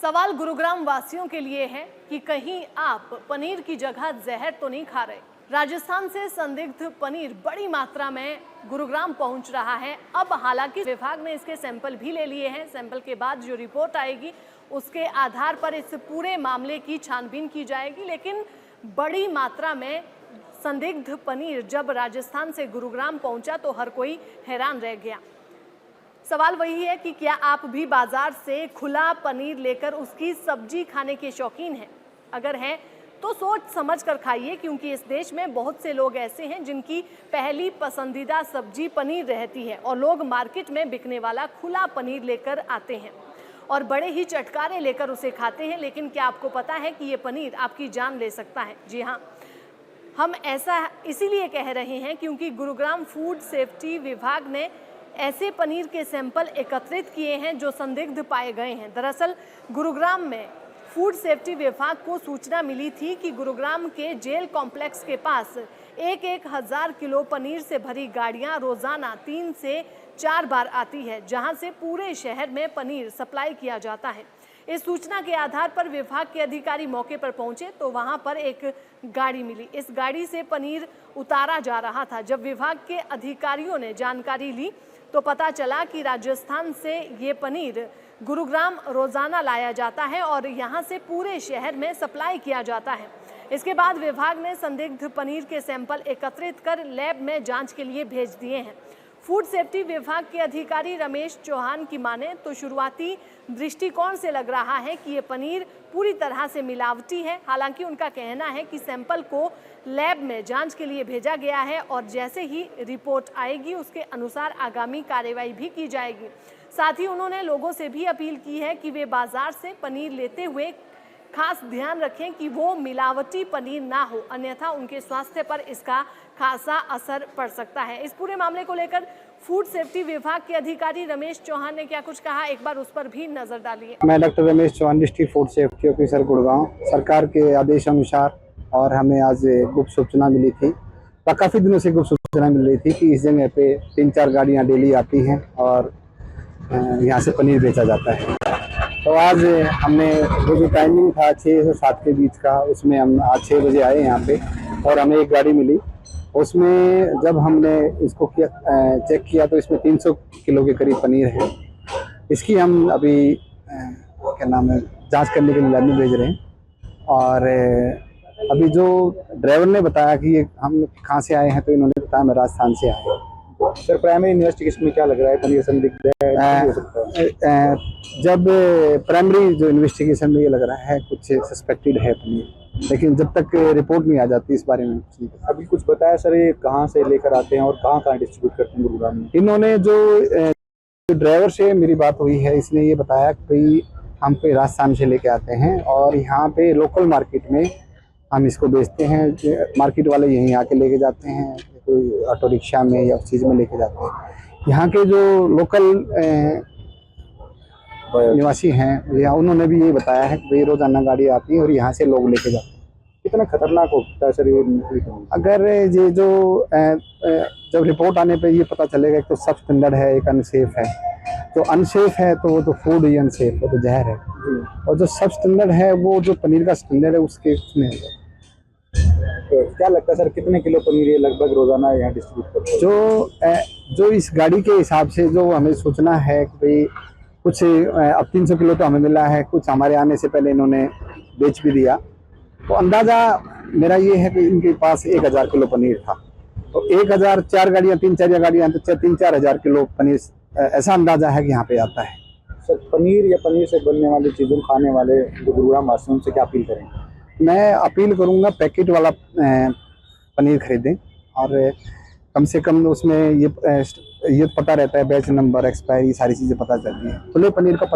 सवाल गुरुग्राम वासियों के लिए है कि कहीं आप पनीर की जगह जहर तो नहीं खा रहे। राजस्थान से संदिग्ध पनीर बड़ी मात्रा में गुरुग्राम पहुंच रहा है। अब हालांकि विभाग ने इसके सैंपल भी ले लिए हैं। सैंपल के बाद जो रिपोर्ट आएगी उसके आधार पर इस पूरे मामले की छानबीन की जाएगी। लेकिन बड़ी मात्रा में संदिग्ध पनीर जब राजस्थान से गुरुग्राम पहुंचा तो हर कोई हैरान रह गया। सवाल वही है कि क्या आप भी बाजार से खुला पनीर लेकर उसकी सब्जी खाने के शौकीन हैं? अगर हैं तो सोच समझ कर खाइए, क्योंकि इस देश में बहुत से लोग ऐसे हैं जिनकी पहली पसंदीदा सब्जी पनीर रहती है और लोग मार्केट में बिकने वाला खुला पनीर लेकर आते हैं और बड़े ही चटकारे लेकर उसे खाते हैं। लेकिन क्या आपको पता है कि ये पनीर आपकी जान ले सकता है? जी हाँ, हम ऐसा इसीलिए कह रहे हैं क्योंकि गुरुग्राम फूड सेफ्टी विभाग ने ऐसे पनीर के सैंपल एकत्रित किए हैं जो संदिग्ध पाए गए हैं। दरअसल गुरुग्राम में फूड सेफ्टी विभाग को सूचना मिली थी कि गुरुग्राम के जेल कॉम्प्लेक्स के पास एक हजार किलो पनीर से भरी गाड़ियां रोजाना 3 से 4 बार आती है, जहां से पूरे शहर में पनीर सप्लाई किया जाता है। इस सूचना के आधार पर विभाग के अधिकारी मौके पर पहुंचे तो वहां पर एक गाड़ी मिली। इस गाड़ी से पनीर उतारा जा रहा था। जब विभाग के अधिकारियों ने जानकारी ली तो पता चला कि राजस्थान से ये पनीर गुरुग्राम रोजाना लाया जाता है और यहाँ से पूरे शहर में सप्लाई किया जाता है। इसके बाद विभाग ने संदिग्ध पनीर के सैंपल एकत्रित कर लैब में जांच के लिए भेज दिए हैं। फूड सेफ्टी विभाग के अधिकारी रमेश चौहान की माने तो शुरुआती दृष्टिकोण से लग रहा है कि ये पनीर पूरी तरह से मिलावटी है। हालांकि उनका कहना है कि सैंपल को लैब में जांच के लिए भेजा गया है और जैसे ही रिपोर्ट आएगी उसके अनुसार आगामी कार्रवाई भी की जाएगी। साथ ही उन्होंने लोगों से भी अपील की है कि वे बाजार से पनीर लेते हुए खास ध्यान रखें कि वो मिलावटी पनीर ना हो, अन्यथा उनके स्वास्थ्य पर इसका खासा असर पड़ सकता है। इस पूरे मामले को लेकर फूड सेफ्टी विभाग के अधिकारी रमेश चौहान ने क्या कुछ कहा, एक बार उस पर भी नजर डालिए। मैं doctor Ramesh Chauhan, district food safety officer Gurgaon. सरकार के आदेश अनुसार और हमें आज गुप्त सूचना मिली थी, काफ़ी दिनों से गुप्त सूचना मिल रही थी कि इस जगह पे 3-4 गाड़ियाँ डेली आती हैं और यहाँ से पनीर बेचा जाता है। तो आज हमने जो टाइमिंग था 6 से 7 के बीच का, उसमें हम आज 6 बजे आए यहाँ पे और हमें एक गाड़ी मिली। उसमें जब हमने इसको चेक किया तो इसमें 300 किलो के करीब पनीर है। इसकी हम अभी क्या नाम है जांच करने के लिए लैब में भेज रहे हैं। और अभी जो ड्राइवर ने बताया कि ये हम कहाँ से आए हैं, तो इन्होंने बताया मैं राजस्थान से आए। सर, प्राइमरी इन्वेस्टिगेशन में क्या लग रहा है, पनीर संदिग्ध है? जब प्राइमरी जो इन्वेस्टिगेशन में ये लग रहा है कुछ सस्पेक्टेड है पनीर, लेकिन जब तक रिपोर्ट नहीं आ जाती इस बारे में कुछ नहीं पता। अभी कुछ बताया सर, ये कहाँ से लेकर आते हैं और कहाँ कहाँ डिस्ट्रीब्यूट करते हैं गुरुग्राम में? इन्होंने जो ड्राइवर से मेरी बात हुई है, इसने ये बताया कि हम पे राजस्थान से लेके आते हैं और यहाँ पे लोकल मार्केट में हम इसको बेचते हैं। मार्केट वाले यहीं आके लेके जाते हैं, कोई ऑटो रिक्शा में या उस चीज़ में लेके जाते हैं। यहाँ के जो लोकल निवासी हैं या उन्होंने भी ये बताया है कि भाई रोजाना गाड़ी आती है और यहाँ से लोग लेके जाते हैं। कितना खतरनाक होता है सर ये? अगर ये जो जब रिपोर्ट आने पे ये पता चलेगा कि तो सब स्टैंडर्ड है, एक अनसेफ है। तो अनसेफ है तो वो तो फूड ही अनसेफ है, तो जहर है। और जो सब स्टैंडर्ड है वो जो पनीर का स्टैंडर्ड है उसके उसमें है। तो क्या लगता है सर, कितने किलो पनीर ये लगभग रोजाना यहाँ डिस्ट्रीब्यूट करते हैं? जो इस गाड़ी के हिसाब से जो हमें सूचना है कि भाई कुछ अब 300 किलो तो हमें मिला है, कुछ हमारे आने से पहले इन्होंने बेच भी दिया। तो अंदाज़ा मेरा ये है कि इनके पास 1000 किलो पनीर था। तो 1000 4 गाड़ियाँ 3-4 गाड़ियाँ तो 3-4 हज़ार किलो पनीर, ऐसा अंदाज़ा है कि यहाँ पे आता है। सर, पनीर या पनीर से बनने वाली चीज़ों खाने वाले गुरुग्राम वासियों से क्या अपील करेंगे? मैं अपील करूँगा पैकेट वाला पनीर खरीदें और कम से कम उसमें ये पता रहता है, बैच नंबर, एक्सपायरी, सारी चीज़ें पता चलती हैं। खुले पनीर का